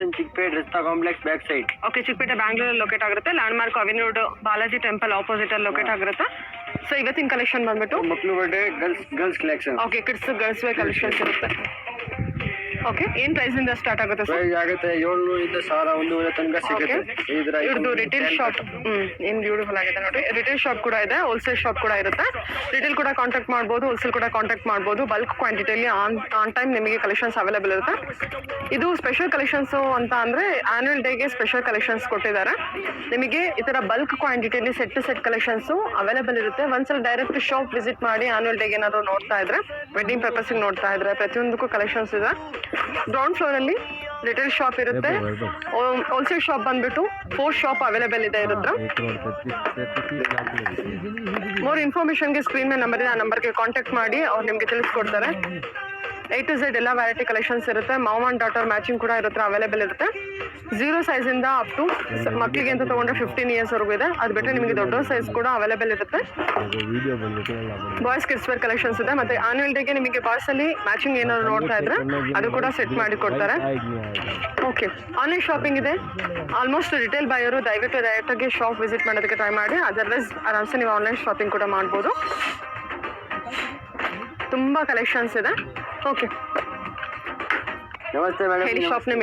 ಚಿಕ್ಕಪೇಟೆ ರಸ್ತಾ complex back side. Okay, Chickpete ಬ್ಯಾಂಗ್ಳೂರಲ್ಲಿ locate ಆಗಿರುತ್ತೆ. Landmark avenue Balaji temple opposite ಅಲ್ಲಿ ಲೊಕೇಟ್ ಆಗಿರುತ್ತೆ. ಸೊ ಇವತ್ತಿನ ಕಲೆಕ್ಷನ್ ಬಂದ್ಬಿಟ್ಟು ಮಕ್ಕಳು ಬಟ್ಟೆ girls collection. Okay, kids girls wear collections ಇರುತ್ತೆ. ಓಕೆ, ಏನ್ ಪ್ರೈಸ್ ಇಂದ ಸ್ಟಾರ್ಟ್ ಆಗುತ್ತೆ ಸರ್? ಪ್ರೈಸ್ ಆಗುತ್ತೆ 700 ಇಂದ 1100 ತನಕ ಸಿಗುತ್ತೆ. ಇದ್ರದ್ದು ರಿಟೇಲ್ ಶಾಪ್ ಏನ್ ಬ್ಯೂಟಿಫುಲ್ ಆಗಿದೆ ನೋಡಿ. ರಿಟೇಲ್ ಶಾಪ್ ಕೂಡ ಇದೆ, ಹೋಲ್ಸೇಲ್ ಶಾಪ್ ಕೂಡ ಇರುತ್ತೆ. ರಿಟೇಲ್ ಕೂಡ ಕಾಂಟ್ಯಾಕ್ಟ್ ಮಾಡ್ಬೋದು, ಹೋಲ್ಸೇಲ್ ಕೂಡ ಕಾಂಟ್ಯಾಕ್ಟ್ ಮಾಡ್ಬೋದು. ಬಲ್ಕ್ ಕ್ವಾಂಟಿಟಿಯಲ್ಲಿ ಆನ್ ಟೈಮ್ ನಿಮಗೆ ಕಲೆಕ್ಷನ್ಸ್ ಅವೈಲೇಬಲ್ ಇರುತ್ತೆ. ಇದು ಸ್ಪೆಷಲ್ ಕಲೆಕ್ಷನ್ಸ್ ಅಂತ ಅಂದ್ರೆ ಆನ್ಯುವಲ್ ಡೇಗೆ ಸ್ಪೆಷಲ್ ಕಲೆಕ್ಷನ್ಸ್ ಕೊಟ್ಟಿದ್ದಾರೆ. ನಿಮಗೆ ಈ ತರ ಬಲ್ಕ್ ಕ್ವಾಂಟಿಟಿಯಲ್ಲಿ ಸೆಟ್ ಕಲೆಕ್ಷನ್ಸ್ ಅವೈಲೇಬಲ್ ಇರುತ್ತೆ. ಒಂದ್ಸಲ ಡೈರೆಕ್ಟ್ ಶಾಪ್ ವಿಸಿಟ್ ಮಾಡಿ ಆನ್ಯುವಲ್ ಡೇಗೆ ಏನಾದ್ರು ನೋಡ್ತಾ ಇದ್ರೆ, ವೆಡ್ಡಿಂಗ್ ಪರ್ಪಸ್ ನೋಡ್ತಾ ಇದ್ರೆ ಪ್ರತಿಯೊಂದಕ್ಕೂ ಕಲೆಕ್ಷನ್ಸ್ ಇದೆ. ಗ್ರೌಂಡ್ ಫ್ಲೋರ್ ಅಲ್ಲಿ ರಿಟೇಲ್ ಶಾಪ್ ಇರುತ್ತೆ. ಹೋಲ್ಸೇಲ್ ಶಾಪ್ ಬಂದ್ಬಿಟ್ಟು 4 ಶಾಪ್ ಅವೈಲೇಬಲ್ ಇದೆ ಇರುತ್ತೆ. ಮೋರ್ ಇನ್ಫಾರ್ಮೇಶನ್ಗೆ ಸ್ಕ್ರೀನ್ ಮೇಲೆ ನಂಬರ್ ಇದೆ, ಆ ನಂಬರ್ಗೆ ಕಾಂಟ್ಯಾಕ್ಟ್ ಮಾಡಿ ಅವ್ರು ನಿಮಗೆ ತಿಳಿಸ್ಕೊಡ್ತಾರೆ. A to Z ಎಲ್ಲ ವೆರೈಟಿ ಕಲೆಕ್ಷನ್ಸ್ ಇರುತ್ತೆ. ಮಾಮ್ ಅಂಡ್ ಡಾಟರ್ ಮ್ಯಾಚಿಂಗ್ ಕೂಡ ಇರುತ್ತೆ, ಅವೈಲೇಬಲ್ ಇರುತ್ತೆ. 0 ಸೈಜ್ ಇಂದ ಅಪ್ ಟು ಮಕ್ಕಳಿಗೆ ಅಂತ ತಗೊಂಡ್ರೆ 15 ಇಯರ್ಸ್ ವರೆಗೂ ಇದೆ. ಅದು ಬಿಟ್ಟರೆ ನಿಮಗೆ ದೊಡ್ಡ ಸೈಜ್ ಕೂಡ ಅವೈಲೇಬಲ್ ಇರುತ್ತೆ. ಬಾಯ್ಸ್ ಕಿಡ್ಸ್ ವೇರ್ ಕಲೆಕ್ಷನ್ಸ್ ಇದೆ. ಮತ್ತೆ ಆನ್ಯುವಲ್ ಡೇಗೆ ನಿಮಗೆ ಬಾಯ್ಸ್ ಅಲ್ಲಿ ಮ್ಯಾಚಿಂಗ್ ಏನಾದ್ರು ನೋಡ್ತಾ ಇದ್ರೆ ಅದು ಕೂಡ ಸೆಟ್ ಮಾಡಿ ಕೊಡ್ತಾರೆ. ಓಕೆ, ಆನ್ಲೈನ್ ಶಾಪಿಂಗ್ ಇದೆ. ಆಲ್ಮೋಸ್ಟ್ ರಿಟೇಲ್ ಬಾಯರು ದಯವಿಟ್ಟು ಡೈರೆಕ್ಟಾಗಿ ಶಾಪ್ ವಿಸಿಟ್ ಮಾಡೋದಕ್ಕೆ ಟ್ರೈ ಮಾಡಿ. ಅದರ್ವೈಸ್ ಆರಾಮ್ಸೆ ನೀವು ಆನ್ಲೈನ್ ಶಾಪಿಂಗ್ ಕೂಡ ಮಾಡ್ಬೋದು. ತುಂಬ ಕಲೆಕ್ಷನ್ಸ್ ಇದೆ. ಓಕೆ, ನಮಸ್ತೆ ಮೇಡಮ್. ಹೇಳಿ ಶಾಪ್ ನೇಮ್